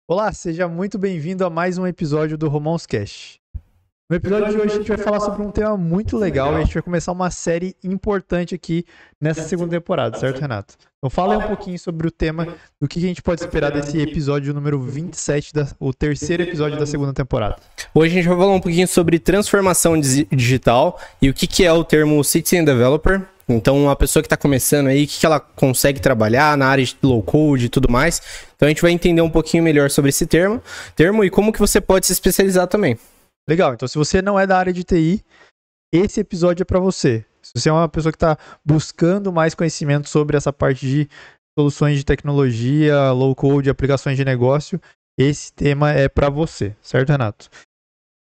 Olá, seja muito bem-vindo a mais um episódio do Romãos Cast. No episódio de hoje a gente vai falar sobre um tema muito legal e a gente vai começar uma série importante aqui nessa segunda temporada, certo, Renato? Então fala aí um pouquinho sobre o tema, do que a gente pode esperar desse episódio número 27, o terceiro episódio da segunda temporada. Hoje a gente vai falar um pouquinho sobre transformação digital e o que é o termo Citizen Developer. Então, a pessoa que está começando aí, o que ela consegue trabalhar na área de low code e tudo mais. Então, a gente vai entender um pouquinho melhor sobre esse termo e como que você pode se especializar também. Legal, então se você não é da área de TI, esse episódio é para você. Se você é uma pessoa que está buscando mais conhecimento sobre essa parte de soluções de tecnologia, low code, aplicações de negócio, esse tema é para você, certo, Renato?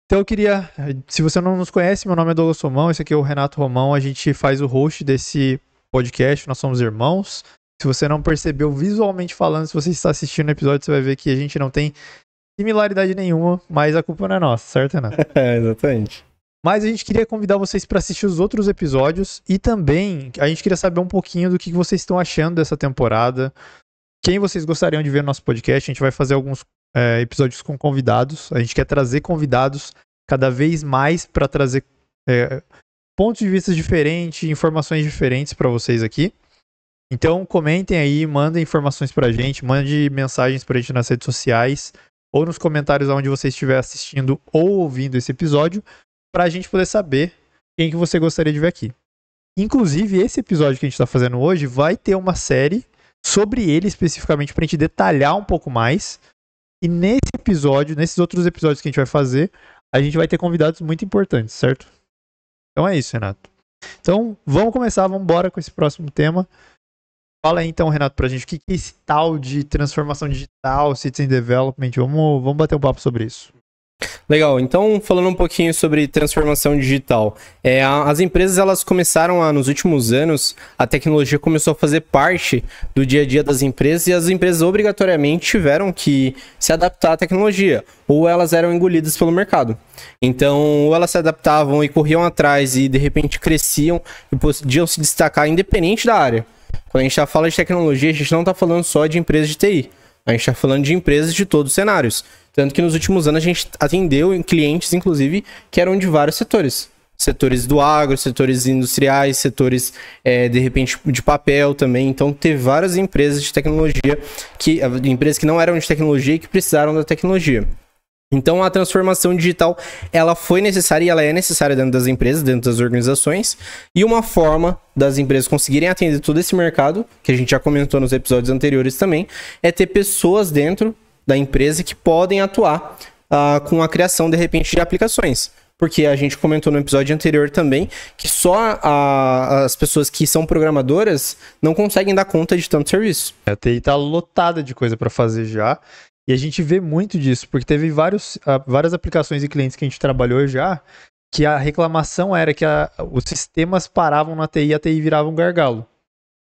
Então eu queria, se você não nos conhece, meu nome é Douglas Romão, esse aqui é o Renato Romão, a gente faz o host desse podcast, nós somos irmãos. Se você não percebeu visualmente falando, se você está assistindo o episódio, você vai ver que a gente não tem similaridade nenhuma, mas a culpa não é nossa, certo, Renato? Exatamente. Mas a gente queria convidar vocês para assistir os outros episódios e também a gente queria saber um pouquinho do que vocês estão achando dessa temporada, quem vocês gostariam de ver no nosso podcast. A gente vai fazer alguns episódios com convidados. A gente quer trazer convidados cada vez mais para trazer pontos de vista diferentes, informações diferentes para vocês aqui. Então comentem aí, mandem informações para a gente, mande mensagens para a gente nas redes sociais ou nos comentários onde você estiver assistindo ou ouvindo esse episódio, para a gente poder saber quem que você gostaria de ver aqui. Inclusive, esse episódio que a gente está fazendo hoje vai ter uma série sobre ele especificamente para a gente detalhar um pouco mais. E nesse episódio, nesses outros episódios que a gente vai fazer, a gente vai ter convidados muito importantes, certo? Então é isso, Renato. Então vamos começar, vamos embora com esse próximo tema. Fala aí então, Renato, pra gente o que é esse tal de transformação digital, Citizen Development. Vamos bater um papo sobre isso. Legal, então falando um pouquinho sobre transformação digital, as empresas elas começaram nos últimos anos, a tecnologia começou a fazer parte do dia a dia das empresas e as empresas obrigatoriamente tiveram que se adaptar à tecnologia, ou elas eram engolidas pelo mercado. Então, ou elas se adaptavam e corriam atrás e de repente cresciam e podiam se destacar independente da área. Quando a gente fala de tecnologia, a gente não está falando só de empresas de TI. A gente está falando de empresas de todos os cenários. Tanto que nos últimos anos a gente atendeu clientes, inclusive, que eram de vários setores. Setores do agro, setores industriais, setores, de repente, de papel também. Então, teve várias empresas de tecnologia, empresas que não eram de tecnologia e que precisaram da tecnologia. Então, a transformação digital, ela foi necessária e ela é necessária dentro das empresas, dentro das organizações. E uma forma das empresas conseguirem atender todo esse mercado, que a gente já comentou nos episódios anteriores também, é ter pessoas dentro da empresa que podem atuar com a criação, de repente, de aplicações. Porque a gente comentou no episódio anterior também que só as pessoas que são programadoras não conseguem dar conta de tanto serviço. A TI está lotada de coisa para fazer já. E a gente vê muito disso, porque teve várias aplicações e clientes que a gente trabalhou já, que a reclamação era que os sistemas paravam na TI e a TI virava um gargalo.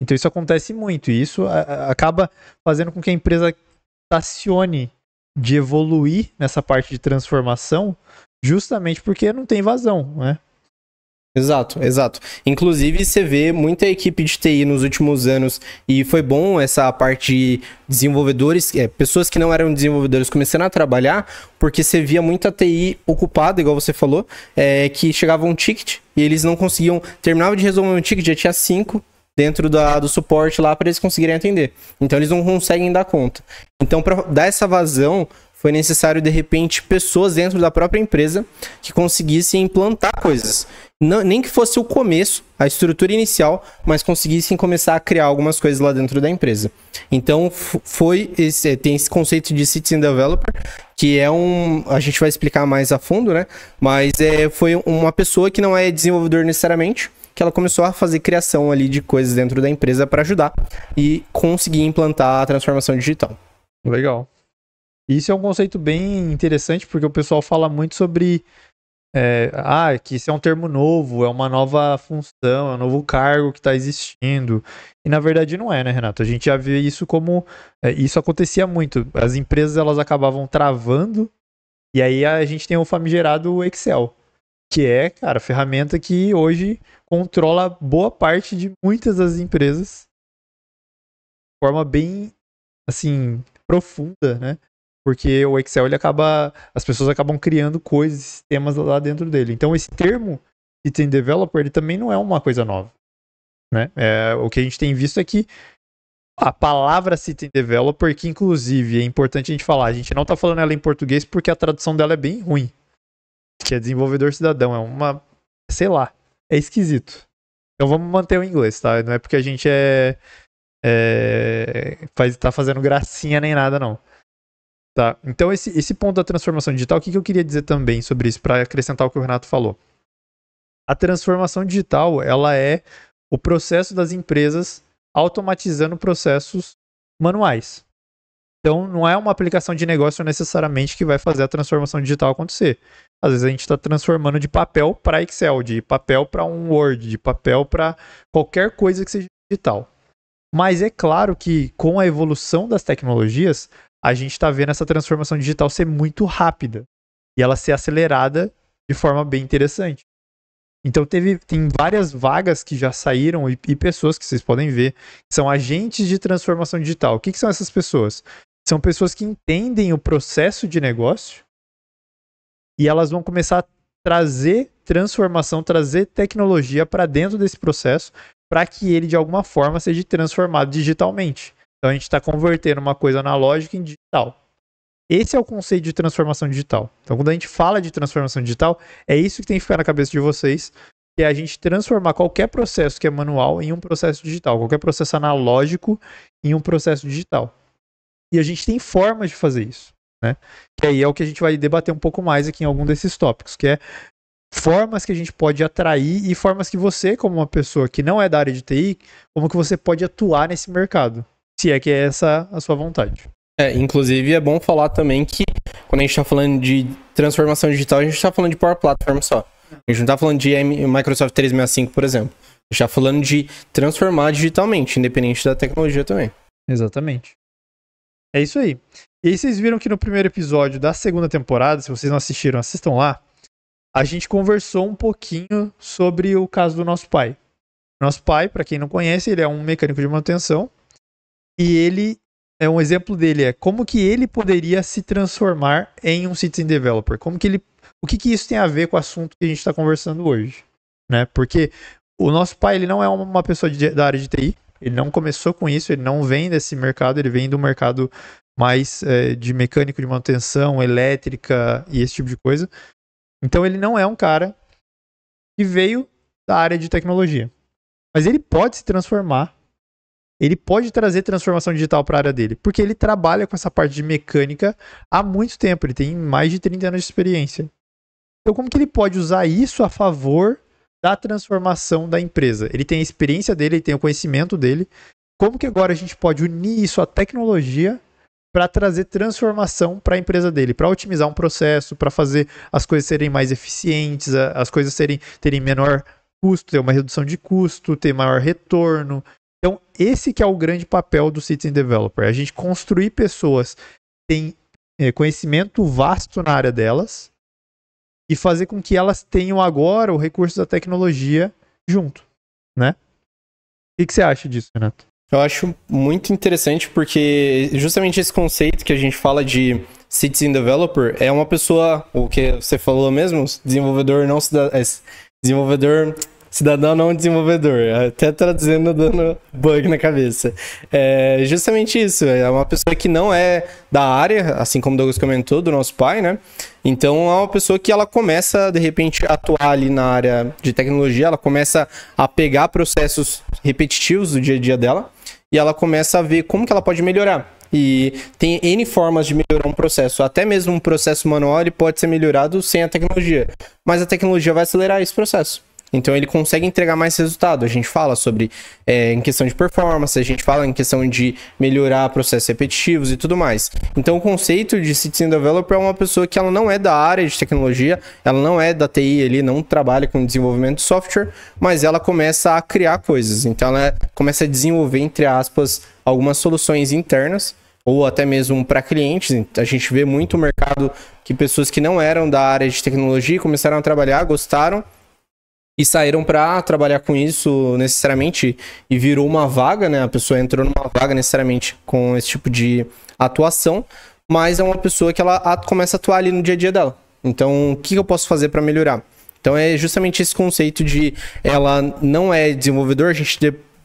Então isso acontece muito, e isso acaba fazendo com que a empresa estacione de evoluir nessa parte de transformação, justamente porque não tem vazão, né? Exato, exato. Inclusive, você vê muita equipe de TI nos últimos anos, e foi bom essa parte de desenvolvedores, pessoas que não eram desenvolvedores começando a trabalhar, porque você via muita TI ocupada, igual você falou, que chegava um ticket e eles não conseguiam, terminava de resolver um ticket, já tinha 5 dentro do suporte lá para eles conseguirem atender. Então, eles não conseguem dar conta. Então, para dar essa vazão, foi necessário, de repente, pessoas dentro da própria empresa que conseguissem implantar coisas. Nem que fosse o começo, a estrutura inicial, mas conseguissem começar a criar algumas coisas lá dentro da empresa. Então, tem esse conceito de Citizen Developer, que a gente vai explicar mais a fundo, né? Mas foi uma pessoa que não é desenvolvedor necessariamente, que ela começou a fazer criação ali de coisas dentro da empresa para ajudar e conseguir implantar a transformação digital. Legal. Isso é um conceito bem interessante, porque o pessoal fala muito sobre que isso é um termo novo, é uma nova função, é um novo cargo que está existindo. E na verdade não é, né, Renato? A gente já vê isso como... isso acontecia muito. As empresas elas acabavam travando, e aí a gente tem o famigerado Excel, que é, cara, a ferramenta que hoje controla boa parte de muitas das empresas de forma bem, assim, profunda, né? Porque o Excel, as pessoas acabam criando coisas, sistemas lá dentro dele. Então, esse termo Citizen Developer, ele também não é uma coisa nova, né? O que a gente tem visto é que a palavra Citizen Developer, que inclusive é importante a gente falar, a gente não tá falando ela em português porque a tradução dela é bem ruim. Que é desenvolvedor cidadão, sei lá, é esquisito. Então vamos manter o inglês, tá? Não é porque a gente tá fazendo gracinha nem nada, não. Tá? Então esse ponto da transformação digital, o que eu queria dizer também sobre isso, para acrescentar o que o Renato falou? A transformação digital, ela é o processo das empresas automatizando processos manuais. Então não é uma aplicação de negócio necessariamente que vai fazer a transformação digital acontecer. Às vezes a gente está transformando de papel para Excel, de papel para um Word, de papel para qualquer coisa que seja digital. Mas é claro que com a evolução das tecnologias, a gente está vendo essa transformação digital ser muito rápida e ela ser acelerada de forma bem interessante. Então tem várias vagas que já saíram e pessoas que vocês podem ver que são agentes de transformação digital. O que são essas pessoas? São pessoas que entendem o processo de negócio e elas vão começar a trazer transformação, trazer tecnologia para dentro desse processo para que ele de alguma forma seja transformado digitalmente. Então a gente está convertendo uma coisa analógica em digital. Esse é o conceito de transformação digital. Então quando a gente fala de transformação digital, é isso que tem que ficar na cabeça de vocês, que é a gente transformar qualquer processo que é manual em um processo digital, qualquer processo analógico em um processo digital. E a gente tem formas de fazer isso, né? Que aí é o que a gente vai debater um pouco mais aqui em algum desses tópicos, que é formas que a gente pode atrair e formas que você, como uma pessoa que não é da área de TI, como que você pode atuar nesse mercado, se é que é essa a sua vontade. Inclusive é bom falar também que quando a gente está falando de transformação digital, a gente está falando de Power Platform só. A gente não está falando de Microsoft 365, por exemplo. A gente está falando de transformar digitalmente, independente da tecnologia também. Exatamente. É isso aí. E aí vocês viram que no primeiro episódio da segunda temporada, se vocês não assistiram, assistam lá, a gente conversou um pouquinho sobre o caso do nosso pai. Nosso pai, para quem não conhece, ele é um mecânico de manutenção e ele um exemplo dele é como que ele poderia se transformar em um Citizen Developer. O que isso tem a ver com o assunto que a gente está conversando hoje, né? Porque o nosso pai, ele não é uma pessoa da área de TI, ele não começou com isso, ele não vem desse mercado, ele vem do mercado mais de mecânico de manutenção, elétrica e esse tipo de coisa. Então ele não é um cara que veio da área de tecnologia. Mas ele pode se transformar. Ele pode trazer transformação digital para a área dele, porque ele trabalha com essa parte de mecânica há muito tempo, ele tem mais de 30 anos de experiência. Então como que ele pode usar isso a favor da transformação da empresa? Ele tem a experiência dele, ele tem o conhecimento dele. Como que agora a gente pode unir isso à tecnologia para trazer transformação para a empresa dele, para otimizar um processo, para fazer as coisas serem mais eficientes, as coisas terem menor custo, ter uma redução de custo, ter maior retorno. Então, esse que é o grande papel do Citizen Developer. A gente construir pessoas que têm conhecimento vasto na área delas e fazer com que elas tenham agora o recurso da tecnologia junto, né? O que você acha disso, Renato? Eu acho muito interessante porque justamente esse conceito que a gente fala de Citizen Developer é uma pessoa, o que você falou mesmo, desenvolvedor cidadão não desenvolvedor, até traduzindo, dando bug na cabeça. É justamente isso, é uma pessoa que não é da área, assim como o Douglas comentou, do nosso pai, né? Então é uma pessoa que ela começa, de repente, a atuar ali na área de tecnologia, ela começa a pegar processos repetitivos do dia a dia dela e ela começa a ver como que ela pode melhorar. E tem N formas de melhorar um processo, até mesmo um processo manual ele pode ser melhorado sem a tecnologia, mas a tecnologia vai acelerar esse processo. Então ele consegue entregar mais resultado. A gente fala sobre em questão de performance, a gente fala em questão de melhorar processos repetitivos e tudo mais. Então o conceito de Citizen Developer é uma pessoa que ela não é da área de tecnologia, ela não é da TI, ele não trabalha com desenvolvimento de software, mas ela começa a criar coisas. Então ela começa a desenvolver, entre aspas, algumas soluções internas ou até mesmo para clientes. A gente vê muito o mercado que pessoas que não eram da área de tecnologia começaram a trabalhar, gostaram, e saíram para trabalhar com isso necessariamente e virou uma vaga, né? A pessoa entrou numa vaga necessariamente com esse tipo de atuação, mas é uma pessoa que ela começa a atuar ali no dia a dia dela. Então, o que eu posso fazer para melhorar? Então, é justamente esse conceito de ela não é desenvolvedor, a gente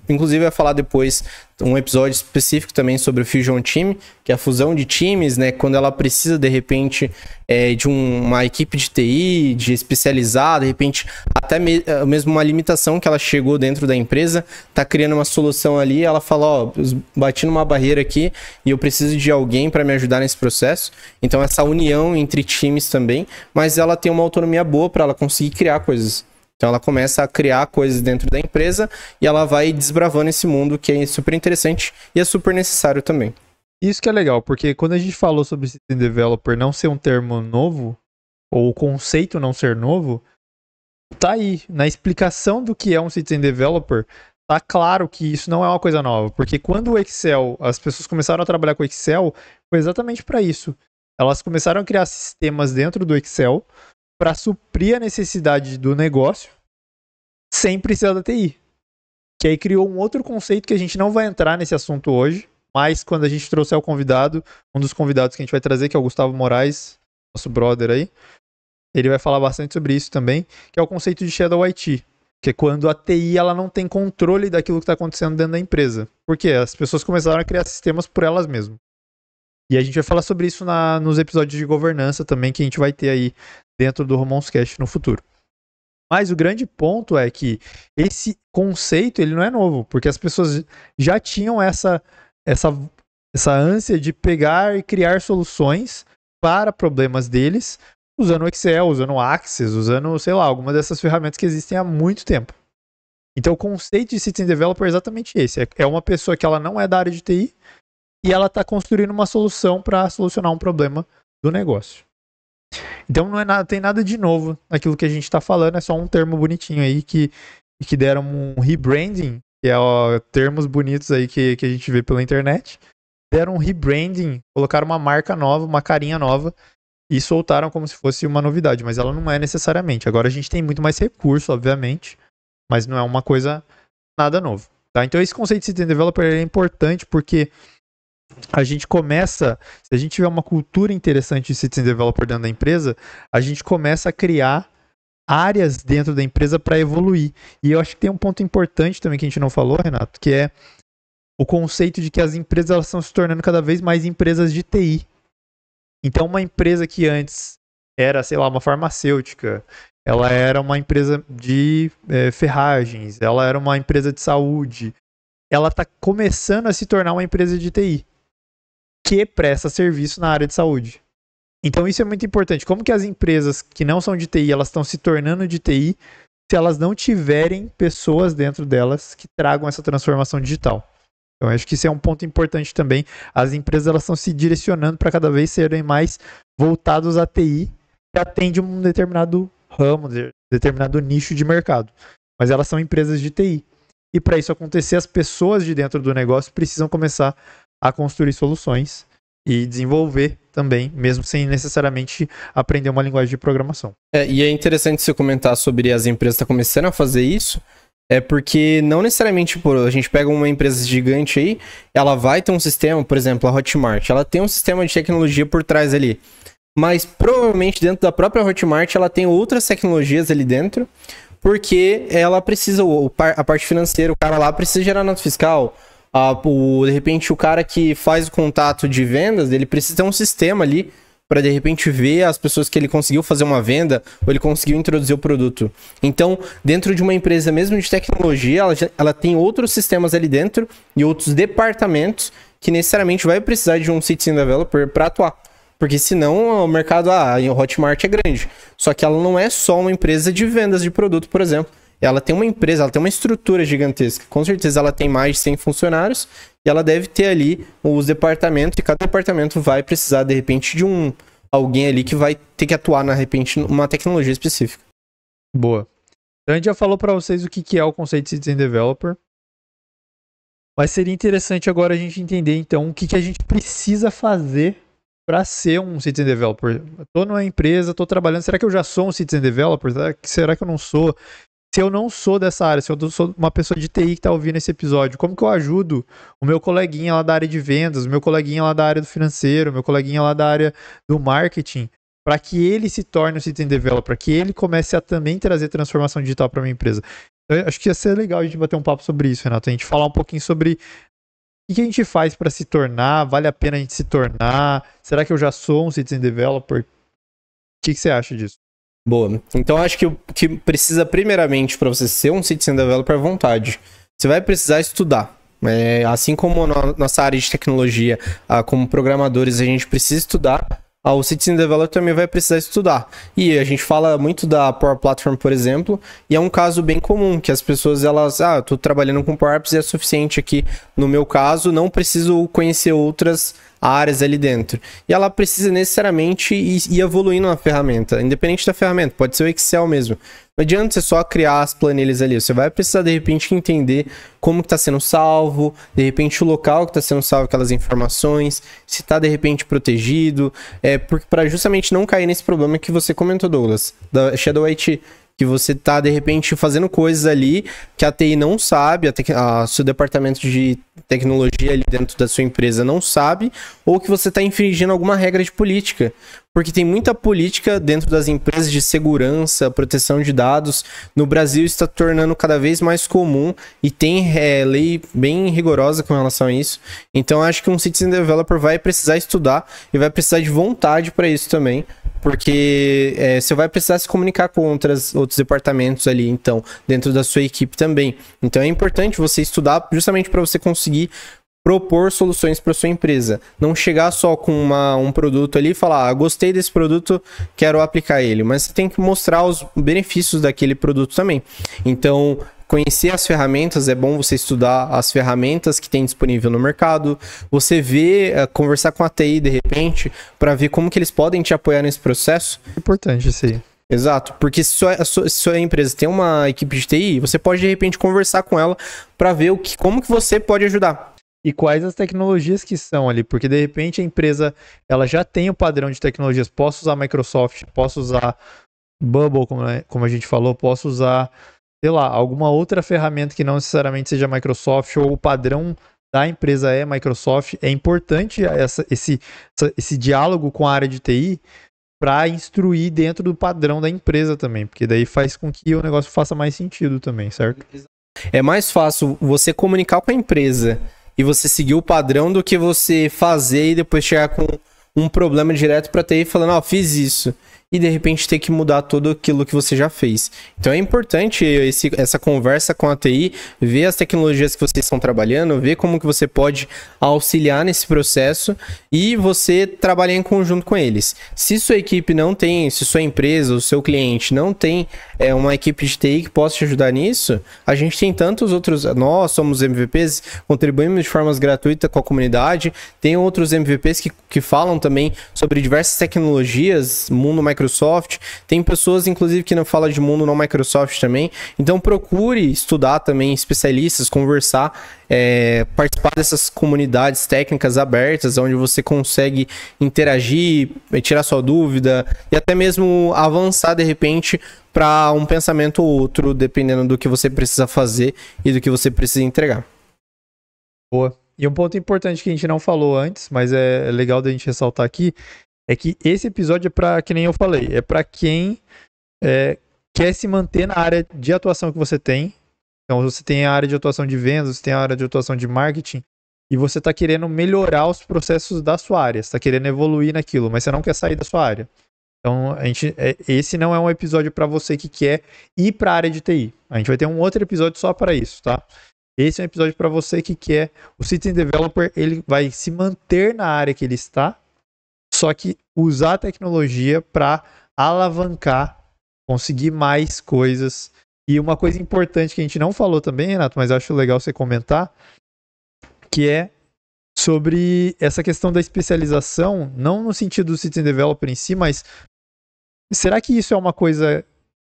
inclusive vai falar depois um episódio específico também sobre o Fusion Team, que é a fusão de times, né? Quando ela precisa, de repente, de uma equipe de TI, de especializada, de repente, até mesmo uma limitação que ela chegou dentro da empresa, tá criando uma solução ali, ela fala, ó, bati numa barreira aqui e eu preciso de alguém para me ajudar nesse processo. Então, essa união entre times também, mas ela tem uma autonomia boa para ela conseguir criar coisas. Então ela começa a criar coisas dentro da empresa e ela vai desbravando esse mundo que é super interessante e é super necessário também. Isso que é legal, porque quando a gente falou sobre System Developer não ser um termo novo, ou o conceito não ser novo, tá aí, na explicação do que é um System Developer, tá claro que isso não é uma coisa nova, porque quando o Excel, as pessoas começaram a trabalhar com o Excel, foi exatamente para isso. Elas começaram a criar sistemas dentro do Excel para suprir a necessidade do negócio sem precisar da TI. Que aí criou um outro conceito que a gente não vai entrar nesse assunto hoje, mas quando a gente trouxer o convidado, um dos convidados que a gente vai trazer, que é o Gustavo Moraes, nosso brother aí, ele vai falar bastante sobre isso também, que é o conceito de Shadow IT, que é quando a TI ela não tem controle daquilo que está acontecendo dentro da empresa. Por quê? As pessoas começaram a criar sistemas por elas mesmas. E a gente vai falar sobre isso nos episódios de governança também, que a gente vai ter aí dentro do Romãoscast no futuro. Mas o grande ponto é que esse conceito ele não é novo, porque as pessoas já tinham essa ânsia de pegar e criar soluções para problemas deles, usando o Excel, usando o Access, usando, sei lá, alguma dessas ferramentas que existem há muito tempo. Então o conceito de System Developer é exatamente esse. É uma pessoa que ela não é da área de TI e ela está construindo uma solução para solucionar um problema do negócio. Então não é nada, tem nada de novo naquilo que a gente está falando, é só um termo bonitinho aí que deram um rebranding, que é termos bonitos aí que a gente vê pela internet. Deram um rebranding, colocaram uma marca nova, uma carinha nova e soltaram como se fosse uma novidade, mas ela não é necessariamente. Agora a gente tem muito mais recurso, obviamente, mas não é uma coisa nada novo. Tá? Então esse conceito de System Developer é importante porque a gente começa, se a gente tiver uma cultura interessante de System Developer dentro da empresa, a gente começa a criar áreas dentro da empresa para evoluir. E eu acho que tem um ponto importante também que a gente não falou, Renato, que é o conceito de que as empresas elas estão se tornando cada vez mais empresas de TI. Então uma empresa que antes era, sei lá, uma farmacêutica, ela era uma empresa de ferragens, ela era uma empresa de saúde, ela está começando a se tornar uma empresa de TI que presta serviço na área de saúde. Então isso é muito importante. Como que as empresas que não são de TI, elas estão se tornando de TI se elas não tiverem pessoas dentro delas que tragam essa transformação digital? Então eu acho que isso é um ponto importante também. As empresas elas estão se direcionando para cada vez serem mais voltados à TI que atende um determinado ramo, determinado nicho de mercado. Mas elas são empresas de TI. E para isso acontecer, as pessoas de dentro do negócio precisam começar a construir soluções e desenvolver também, mesmo sem necessariamente aprender uma linguagem de programação. E é interessante você comentar sobre as empresas que estão começando a fazer isso, porque não necessariamente a gente pega uma empresa gigante aí, ela vai ter um sistema, por exemplo, a Hotmart, ela tem um sistema de tecnologia por trás ali, mas provavelmente dentro da própria Hotmart ela tem outras tecnologias ali dentro, porque ela precisa, a parte financeira, o cara lá precisa gerar nota fiscal, de repente o cara que faz o contato de vendas, ele precisa ter um sistema ali para de repente ver as pessoas que ele conseguiu fazer uma venda ou ele conseguiu introduzir o produto. Então, dentro de uma empresa mesmo de tecnologia, ela tem outros sistemas ali dentro e outros departamentos que necessariamente vai precisar de um System Developer para atuar. Porque senão o mercado, o Hotmart é grande. Só que ela não é só uma empresa de vendas de produto, por exemplo. Ela tem uma empresa, ela tem uma estrutura gigantesca. Com certeza ela tem mais de 100 funcionários e ela deve ter ali os departamentos e cada departamento vai precisar, de repente, de alguém ali que vai ter que atuar, de repente, numa tecnologia específica. Boa. Então a gente já falou para vocês o que é o conceito de System Developer. Mas seria interessante agora a gente entender, então, o que a gente precisa fazer para ser um System Developer. Estou numa empresa, estou trabalhando, será que eu já sou um System Developer? Será que eu não sou? se eu não sou dessa área, se eu sou uma pessoa de TI que tá ouvindo esse episódio, como que eu ajudo o meu coleguinha lá da área de vendas, o meu coleguinha lá da área do financeiro, o meu coleguinha lá da área do marketing, para que ele se torne um Citizen Developer, para que ele comece a também trazer transformação digital para minha empresa. Eu acho que ia ser legal a gente bater um papo sobre isso, Renato. A gente falar um pouquinho sobre o que a gente faz para se tornar, vale a pena a gente se tornar, será que eu já sou um Citizen Developer? O que você acha disso? Boa. Então acho que o que precisa primeiramente para você ser um Citizen Developer é vontade. Você vai precisar estudar. Assim como na nossa área de tecnologia, como programadores, a gente precisa estudar, o Citizen Developer também vai precisar estudar. E a gente fala muito da Power Platform, por exemplo, e é um caso bem comum, que as pessoas, eu tô trabalhando com Power Apps e é suficiente aqui. No meu caso, não preciso conhecer outras áreas ali dentro. E ela precisa necessariamente ir evoluindo na ferramenta, independente da ferramenta, pode ser o Excel mesmo. Não adianta você só criar as planilhas ali, você vai precisar de repente entender como que está sendo salvo, de repente o local que está sendo salvo aquelas informações, se está de repente protegido, para justamente não cair nesse problema que você comentou, Douglas, da Shadow IT, que você tá, de repente, fazendo coisas ali que a TI não sabe, seu departamento de tecnologia ali dentro da sua empresa não sabe, ou que você está infringindo alguma regra de política. Porque tem muita política dentro das empresas de segurança, proteção de dados. No Brasil está tornando cada vez mais comum e tem lei bem rigorosa com relação a isso. Então, acho que um Citizen Developer vai precisar estudar e vai precisar de vontade para isso também. Porque você vai precisar se comunicar com outros departamentos ali, então, dentro da sua equipe também. Então é importante você estudar justamente para você conseguir propor soluções para sua empresa. Não chegar só com um produto ali e falar, gostei desse produto, quero aplicar ele. Mas você tem que mostrar os benefícios daquele produto também. Então, conhecer as ferramentas, é bom você estudar as ferramentas que tem disponível no mercado, você ver, conversar com a TI de repente, para ver como que eles podem te apoiar nesse processo. Importante isso aí. Exato, porque se sua empresa tem uma equipe de TI, você pode de repente conversar com ela para ver como que você pode ajudar. E quais as tecnologias que são ali, porque de repente a empresa ela já tem o padrão de tecnologias, posso usar Microsoft, posso usar Bubble, como a gente falou, posso usar, sei lá, alguma outra ferramenta que não necessariamente seja Microsoft, ou o padrão da empresa é Microsoft. É importante esse diálogo com a área de TI para instruir dentro do padrão da empresa também, porque daí faz com que o negócio faça mais sentido também, certo? É mais fácil você comunicar com a empresa e você seguir o padrão do que você fazer e depois chegar com um problema direto para TI falando, fiz isso. E de repente ter que mudar tudo aquilo que você já fez. Então é importante essa conversa com a TI, ver as tecnologias que vocês estão trabalhando, ver como que você pode auxiliar nesse processo e você trabalhar em conjunto com eles. Se sua equipe não tem, se sua empresa, o seu cliente não tem uma equipe de TI que possa te ajudar nisso, a gente tem tantos outros, nós somos MVPs, contribuímos de formas gratuitas com a comunidade, tem outros MVPs que falam também sobre diversas tecnologias, mundo Microsoft, tem pessoas inclusive que não falam de mundo não Microsoft também, então procure estudar também especialistas, conversar, participar dessas comunidades técnicas abertas, onde você consegue interagir, tirar sua dúvida e até mesmo avançar de repente para um pensamento ou outro, dependendo do que você precisa fazer e do que você precisa entregar. Boa. E um ponto importante que a gente não falou antes, mas é legal da gente ressaltar aqui, é que esse episódio é para, que nem eu falei, é para quem quer se manter na área de atuação que você tem. Então você tem a área de atuação de vendas, você tem a área de atuação de marketing, e você está querendo melhorar os processos da sua área, você está querendo evoluir naquilo, mas você não quer sair da sua área. Então, esse não é um episódio para você que quer ir para a área de TI. A gente vai ter um outro episódio só para isso, tá? Esse é um episódio para você que quer. O Citizen Developer, ele vai se manter na área que ele está, só que usar a tecnologia para alavancar, conseguir mais coisas. E uma coisa importante que a gente não falou também, Renato, mas eu acho legal você comentar, que é sobre essa questão da especialização, não no sentido do Citizen Developer em si, mas será que isso é uma coisa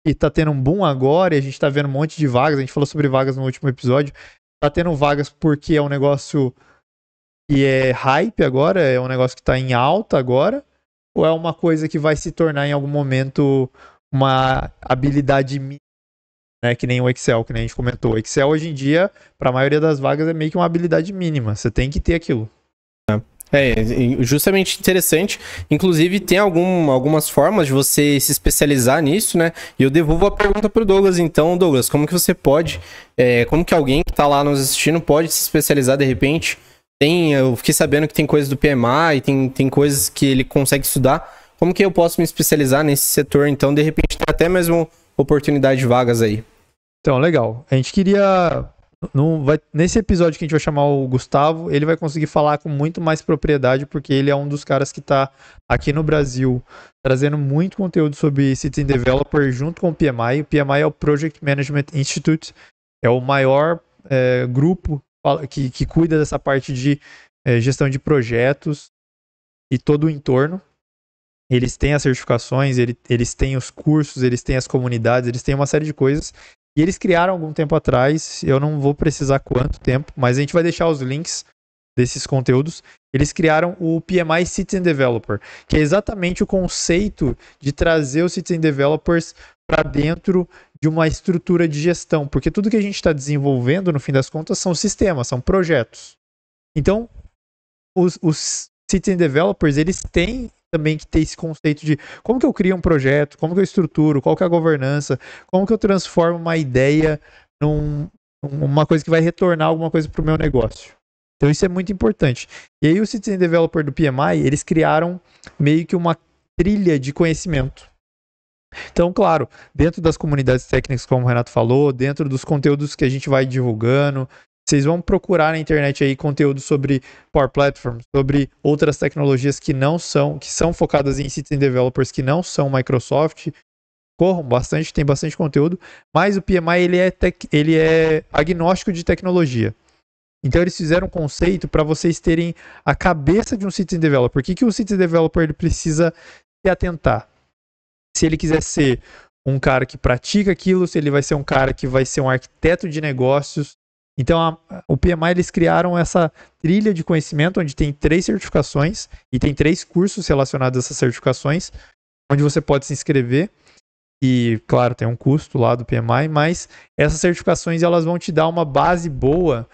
que está tendo um boom agora e a gente está vendo um monte de vagas? A gente falou sobre vagas no último episódio. Está tendo vagas porque é um negócio que é hype agora, é um negócio que está em alta agora, ou é uma coisa que vai se tornar em algum momento uma habilidade mínima né? Que nem o Excel, que nem a gente comentou. O Excel hoje em dia, para a maioria das vagas, é meio que uma habilidade mínima. Você tem que ter aquilo. É, justamente interessante. Inclusive, tem algumas formas de você se especializar nisso, né? E eu devolvo a pergunta pro Douglas. Então, Douglas, como que você pode, como que alguém que tá lá nos assistindo pode se especializar de repente? Eu fiquei sabendo que tem coisas do PMI, tem coisas que ele consegue estudar. Como que eu posso me especializar nesse setor? Então, de repente, tem até mesmo oportunidade de vagas aí. Então, legal. A gente queria... nesse episódio que a gente vai chamar o Gustavo, ele vai conseguir falar com muito mais propriedade, porque ele é um dos caras que está aqui no Brasil trazendo muito conteúdo sobre Citizen Developer junto com o PMI. O PMI é o Project Management Institute, é o maior grupo que cuida dessa parte de gestão de projetos e todo o entorno. Eles têm as certificações, eles têm os cursos, eles têm as comunidades, eles têm uma série de coisas. E eles criaram algum tempo atrás, eu não vou precisar quanto tempo, mas a gente vai deixar os links desses conteúdos. Eles criaram o PMI Citizen Developer, que é exatamente o conceito de trazer os Citizen Developers para dentro de uma estrutura de gestão, porque tudo que a gente está desenvolvendo, no fim das contas, são sistemas, são projetos. Então, os Citizen Developers, eles têm também que ter esse conceito de como que eu crio um projeto, como que eu estruturo, qual que é a governança, como que eu transformo uma ideia numa coisa que vai retornar alguma coisa para o meu negócio. Então isso é muito importante. E aí o Citizen Developer do PMI, eles criaram meio que uma trilha de conhecimento. Então, claro, dentro das comunidades técnicas, como o Renato falou, dentro dos conteúdos que a gente vai divulgando, vocês vão procurar na internet aí conteúdo sobre Power Platform, sobre outras tecnologias que são focadas em Citizen Developers que não são Microsoft. Corram bastante, tem bastante conteúdo, mas o PMI ele é agnóstico de tecnologia. Então eles fizeram um conceito para vocês terem a cabeça de um Citizen Developer. O que o Citizen Developer ele precisa se atentar? Se ele quiser ser um cara que pratica aquilo, se ele vai ser um cara que vai ser um arquiteto de negócios. Então, o PMI, eles criaram essa trilha de conhecimento, onde tem 3 certificações e tem 3 cursos relacionados a essas certificações, onde você pode se inscrever. E, claro, tem um custo lá do PMI, mas essas certificações elas vão te dar uma base boa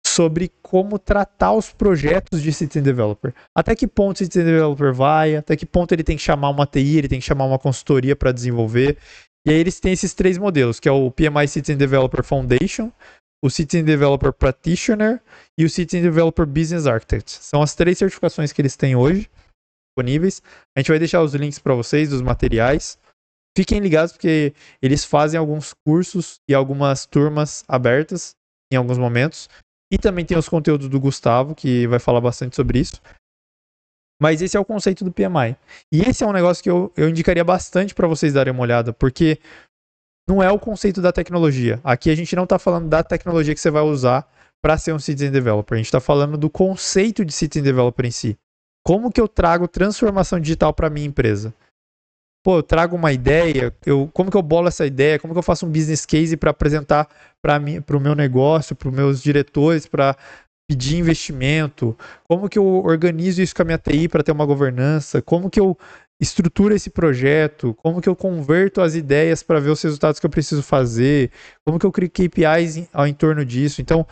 sobre como tratar os projetos de Citizen Developer. Até que ponto o Citizen Developer vai, até que ponto ele tem que chamar uma TI, ele tem que chamar uma consultoria para desenvolver. E aí eles têm esses 3 modelos, que é o PMI Citizen Developer Foundation, o Citizen Developer Practitioner e o Citizen Developer Business Architect. São as 3 certificações que eles têm hoje disponíveis. A gente vai deixar os links para vocês dos materiais. Fiquem ligados porque eles fazem alguns cursos e algumas turmas abertas em alguns momentos. E também tem os conteúdos do Gustavo, que vai falar bastante sobre isso. Mas esse é o conceito do PMI. E esse é um negócio que eu indicaria bastante para vocês darem uma olhada, porque não é o conceito da tecnologia. Aqui a gente não está falando da tecnologia que você vai usar para ser um Citizen Developer. A gente está falando do conceito de Citizen Developer em si. Como que eu trago transformação digital para a minha empresa? Pô, eu trago uma ideia, como que eu bolo essa ideia, como que eu faço um business case para apresentar para o meu negócio, para os meus diretores, para pedir investimento, como que eu organizo isso com a minha TI para ter uma governança, como que eu estruturo esse projeto, como que eu converto as ideias para ver os resultados que eu preciso fazer, como que eu crio KPIs ao entorno disso. Então,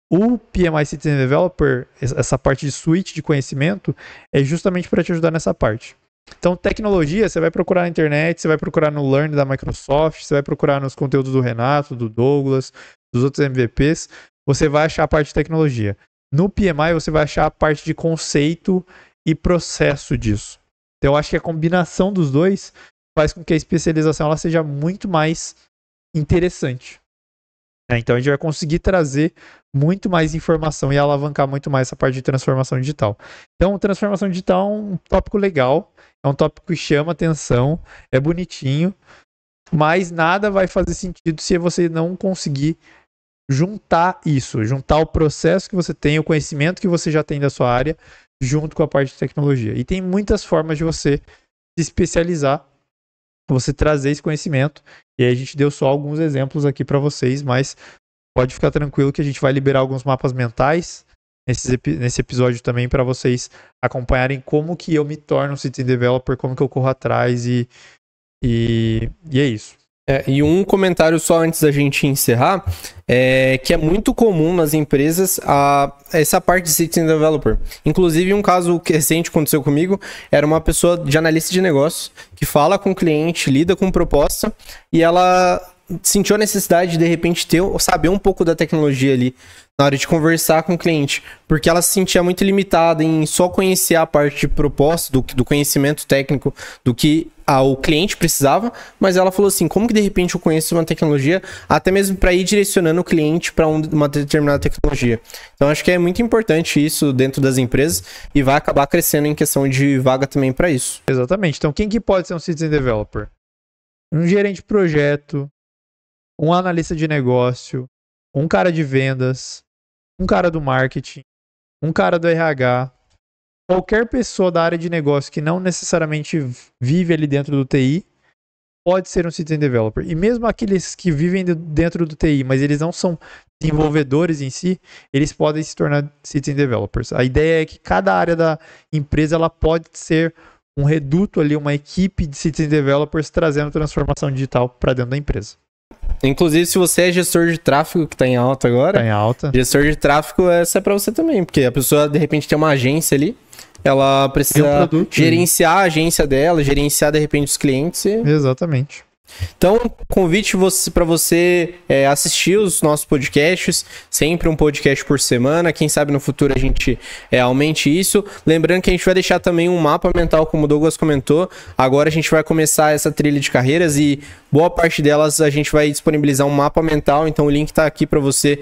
o PMI Citizen Developer, essa parte de suíte de conhecimento, é justamente para te ajudar nessa parte. Então, tecnologia, você vai procurar na internet, você vai procurar no Learn da Microsoft, você vai procurar nos conteúdos do Renato, do Douglas, dos outros MVPs, você vai achar a parte de tecnologia. No PMI, você vai achar a parte de conceito e processo disso. Então, eu acho que a combinação dos dois faz com que a especialização ela seja muito mais interessante. Então, a gente vai conseguir trazer muito mais informação e alavancar muito mais essa parte de transformação digital. Então, transformação digital é um tópico legal, é um tópico que chama atenção, é bonitinho, mas nada vai fazer sentido se você não conseguir juntar isso, juntar o processo que você tem, o conhecimento que você já tem da sua área, junto com a parte de tecnologia. E tem muitas formas de você se especializar, você trazer esse conhecimento. E aí a gente deu só alguns exemplos aqui para vocês, mas pode ficar tranquilo que a gente vai liberar alguns mapas mentais nesse episódio também para vocês acompanharem como que eu me torno um Citizen Developer, como que eu corro atrás e é isso. E um comentário só antes da gente encerrar, que é muito comum nas empresas essa parte de Citizen Developer. Inclusive, um caso recente aconteceu comigo, era uma pessoa de analista de negócio, que fala com o cliente, lida com proposta, e ela sentiu a necessidade de repente, saber um pouco da tecnologia ali, na hora de conversar com o cliente, porque ela se sentia muito limitada em só conhecer a parte de proposta, do conhecimento técnico, do que o cliente precisava, mas ela falou assim, como que de repente eu conheço uma tecnologia, até mesmo para ir direcionando o cliente para uma determinada tecnologia. Então acho que é muito importante isso dentro das empresas e vai acabar crescendo em questão de vaga também para isso. Exatamente. Então quem que pode ser um Citizen Developer? Um gerente de projeto, um analista de negócio, um cara de vendas, um cara do marketing, um cara do RH, qualquer pessoa da área de negócio que não necessariamente vive ali dentro do TI pode ser um Citizen Developer. E mesmo aqueles que vivem dentro do TI, mas eles não são desenvolvedores em si, eles podem se tornar Citizen Developers. A ideia é que cada área da empresa ela pode ser um reduto ali, uma equipe de Citizen Developers trazendo transformação digital para dentro da empresa. Inclusive, se você é gestor de tráfego, que tá em alta agora. Tá em alta. Gestor de tráfego, essa é pra você também. Porque a pessoa, de repente, tem uma agência ali. Ela precisa gerenciar a agência dela, gerenciar, de repente, os clientes. Exatamente. Então, convite para você assistir os nossos podcasts, sempre um podcast por semana. Quem sabe no futuro a gente aumente isso. Lembrando que a gente vai deixar também um mapa mental, como o Douglas comentou. Agora a gente vai começar essa trilha de carreiras e boa parte delas a gente vai disponibilizar um mapa mental. Então o link está aqui para você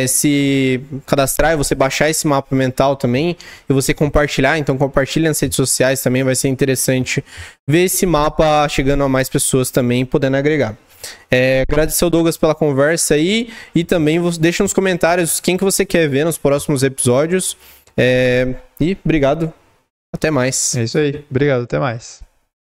se cadastrar e você baixar esse mapa mental também e você compartilhar. Então compartilha nas redes sociais também, vai ser interessante ver esse mapa chegando a mais pessoas também, podendo agregar. Agradecer ao Douglas pela conversa aí e também deixa nos comentários quem que você quer ver nos próximos episódios. E obrigado, até mais. É isso aí, obrigado, até mais.